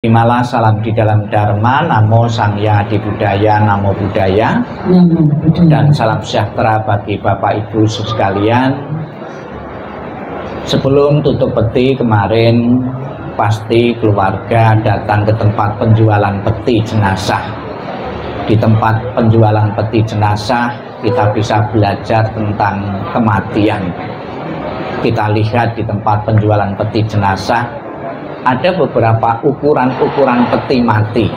Terimalah salam di dalam Dharma, Namo Sangya Adi Budaya, Namo Budaya, dan salam sejahtera bagi Bapak Ibu sekalian. Sebelum tutup peti kemarin, pasti keluarga datang ke tempat penjualan peti jenazah. Di tempat penjualan peti jenazah, kita bisa belajar tentang kematian. Kita lihat di tempat penjualan peti jenazah, ada beberapa ukuran-ukuran peti mati.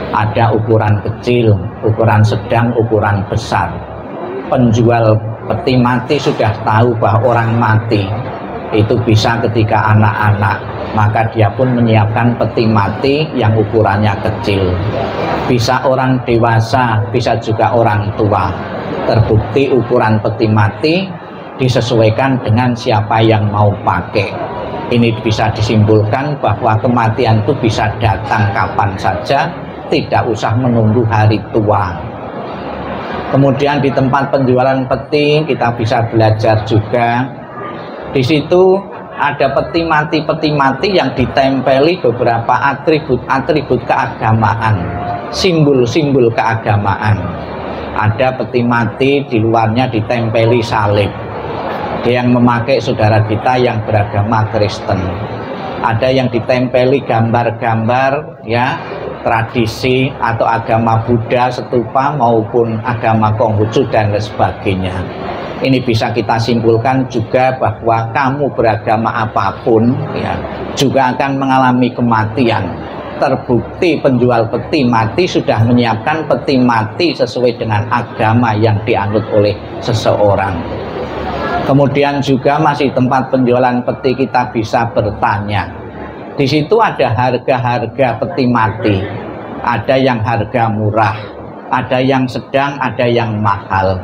Ada ukuran kecil, ukuran sedang, ukuran besar. Penjual peti mati sudah tahu bahwa orang mati itu bisa ketika anak-anak, maka dia pun menyiapkan peti mati yang ukurannya kecil. Bisa orang dewasa, bisa juga orang tua. Terbukti ukuran peti mati disesuaikan dengan siapa yang mau pakai. Ini bisa disimpulkan bahwa kematian itu bisa datang kapan saja, tidak usah menunggu hari tua. Kemudian di tempat penjualan peti kita bisa belajar juga. Di situ ada peti mati yang ditempeli beberapa atribut keagamaan, simbol-simbol keagamaan. Ada peti mati di luarnya ditempeli salib. Dia yang memakai saudara kita yang beragama Kristen. Ada yang ditempeli gambar-gambar ya tradisi atau agama Buddha, stupa maupun agama Konghucu dan sebagainya. Ini bisa kita simpulkan juga bahwa kamu beragama apapun ya juga akan mengalami kematian. Terbukti penjual peti mati sudah menyiapkan peti mati sesuai dengan agama yang dianut oleh seseorang. Kemudian juga masih tempat penjualan peti kita bisa bertanya. Di situ ada harga-harga peti mati. Ada yang harga murah, ada yang sedang, ada yang mahal.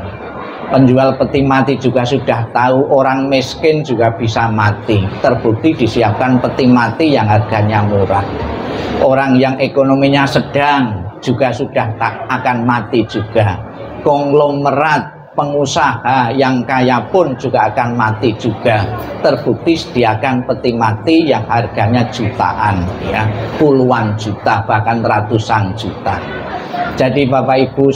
Penjual peti mati juga sudah tahu orang miskin juga bisa mati. Terbukti disiapkan peti mati yang harganya murah. Orang yang ekonominya sedang juga sudah tak akan mati juga. Konglomerat pengusaha yang kaya pun juga akan mati juga. Terbukti sediakan peti mati yang harganya jutaan ya, puluhan juta bahkan ratusan juta. Jadi Bapak Ibu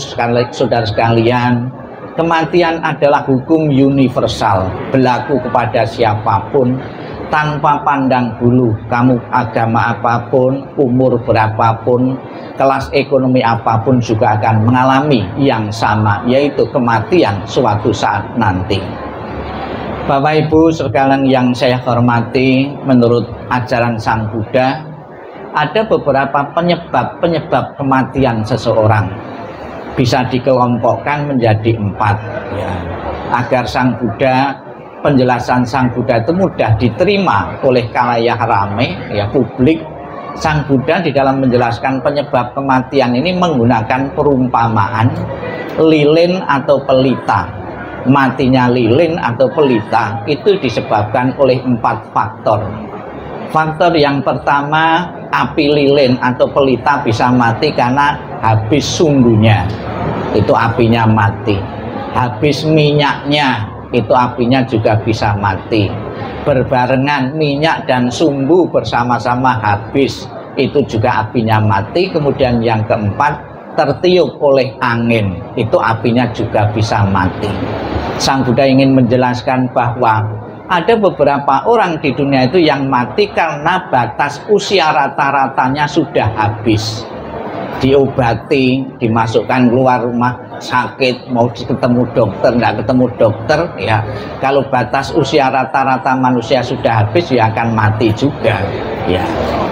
saudara sekalian, kematian adalah hukum universal, berlaku kepada siapapun tanpa pandang bulu kamu agama apapun, umur berapapun, kelas ekonomi apapun juga akan mengalami yang sama, yaitu kematian suatu saat nanti. Bapak Ibu sekalian yang saya hormati, menurut ajaran Sang Buddha ada beberapa penyebab kematian seseorang. Bisa dikelompokkan menjadi 4 ya, agar Sang Buddha, penjelasan Sang Buddha itu mudah diterima oleh khalayak ramai ya, publik. Sang Buddha di dalam menjelaskan penyebab kematian ini menggunakan perumpamaan lilin atau pelita. Matinya lilin atau pelita itu disebabkan oleh 4 faktor. Faktor yang pertama, api lilin atau pelita bisa mati karena habis sumbunya, itu apinya mati. Habis minyaknya, itu apinya juga bisa mati. Berbarengan minyak dan sumbu bersama-sama habis, itu juga apinya mati. Kemudian yang keempat, tertiup oleh angin, itu apinya juga bisa mati. Sang Buddha ingin menjelaskan bahwa ada beberapa orang di dunia itu yang mati karena batas usia rata-ratanya sudah habis. Diobati, dimasukkan keluar rumah sakit, mau ketemu dokter, nggak ketemu dokter ya, kalau batas usia rata-rata manusia sudah habis ya akan mati juga ya,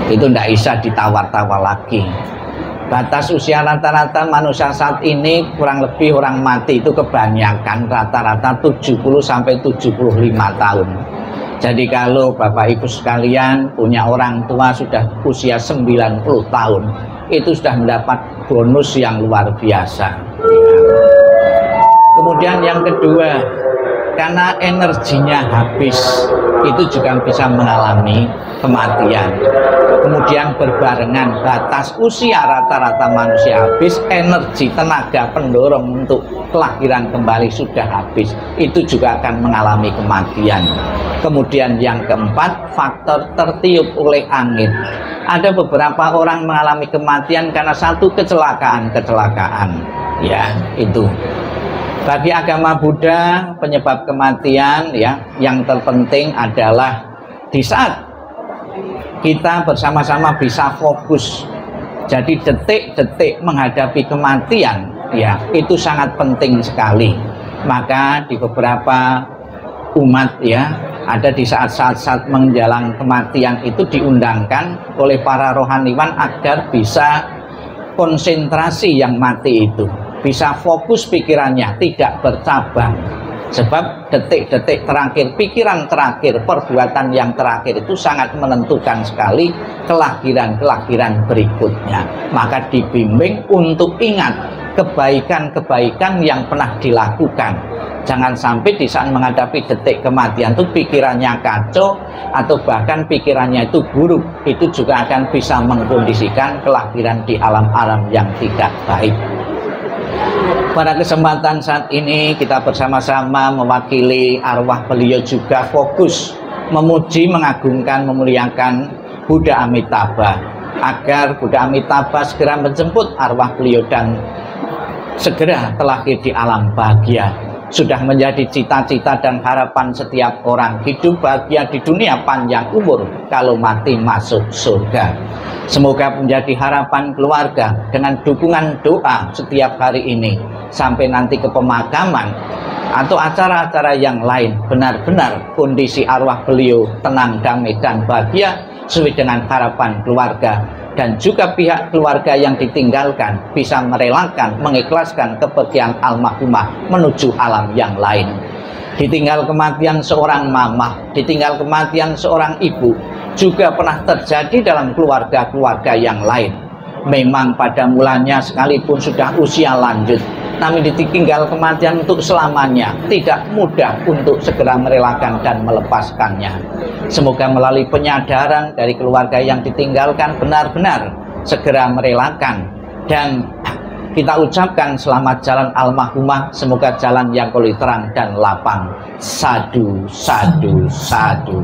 itu nggak bisa ditawar-tawar lagi. Batas usia rata-rata manusia saat ini kurang lebih orang mati itu kebanyakan rata-rata 70 sampai 75 tahun. Jadi kalau Bapak Ibu sekalian punya orang tua sudah usia 90 tahun, itu sudah mendapat bonus yang luar biasa. Kemudian yang kedua, karena energinya habis, itu juga bisa mengalami kematian. Kemudian berbarengan batas usia rata-rata manusia habis, energi tenaga pendorong untuk kelahiran kembali sudah habis, itu juga akan mengalami kematian. Kemudian yang keempat, faktor tertiup oleh angin. Ada beberapa orang mengalami kematian karena satu kecelakaan, ya itu. Bagi agama Buddha, penyebab kematian ya yang terpenting adalah di saat kita bersama-sama bisa fokus. Jadi detik-detik menghadapi kematian ya itu sangat penting sekali. Maka di beberapa umat ya ada di saat-saat menjelang kematian itu diundangkan oleh para rohaniwan agar bisa konsentrasi yang mati itu, bisa fokus pikirannya, tidak bercabang. Sebab detik-detik terakhir, pikiran terakhir, perbuatan yang terakhir itu sangat menentukan sekali kelahiran-kelahiran berikutnya. Maka dibimbing untuk ingat kebaikan-kebaikan yang pernah dilakukan. Jangan sampai di saat menghadapi detik kematian itu pikirannya kacau atau bahkan pikirannya itu buruk. Itu juga akan bisa mengkondisikan kelahiran di alam-alam yang tidak baik. Pada kesempatan saat ini kita bersama-sama mewakili arwah beliau juga fokus memuji, mengagungkan, memuliakan Buddha Amitabha agar Buddha Amitabha segera menjemput arwah beliau dan segera terlahir di alam bahagia. Sudah menjadi cita-cita dan harapan setiap orang, hidup bahagia di dunia, panjang umur, kalau mati masuk surga. Semoga menjadi harapan keluarga dengan dukungan doa setiap hari ini sampai nanti ke pemakaman atau acara-acara yang lain, benar-benar kondisi arwah beliau tenang, damai dan bahagia sesuai dengan harapan keluarga. Dan juga pihak keluarga yang ditinggalkan bisa merelakan, mengikhlaskan kepergian almarhumah menuju alam yang lain. Ditinggal kematian seorang mama, ditinggal kematian seorang ibu, juga pernah terjadi dalam keluarga-keluarga yang lain. Memang pada mulanya sekalipun sudah usia lanjut, namun ditinggal kematian untuk selamanya, tidak mudah untuk segera merelakan dan melepaskannya. Semoga melalui penyadaran dari keluarga yang ditinggalkan benar-benar segera merelakan, dan kita ucapkan selamat jalan almarhumah, semoga jalan yang terang dan lapang. Sadu, sadu, sadu.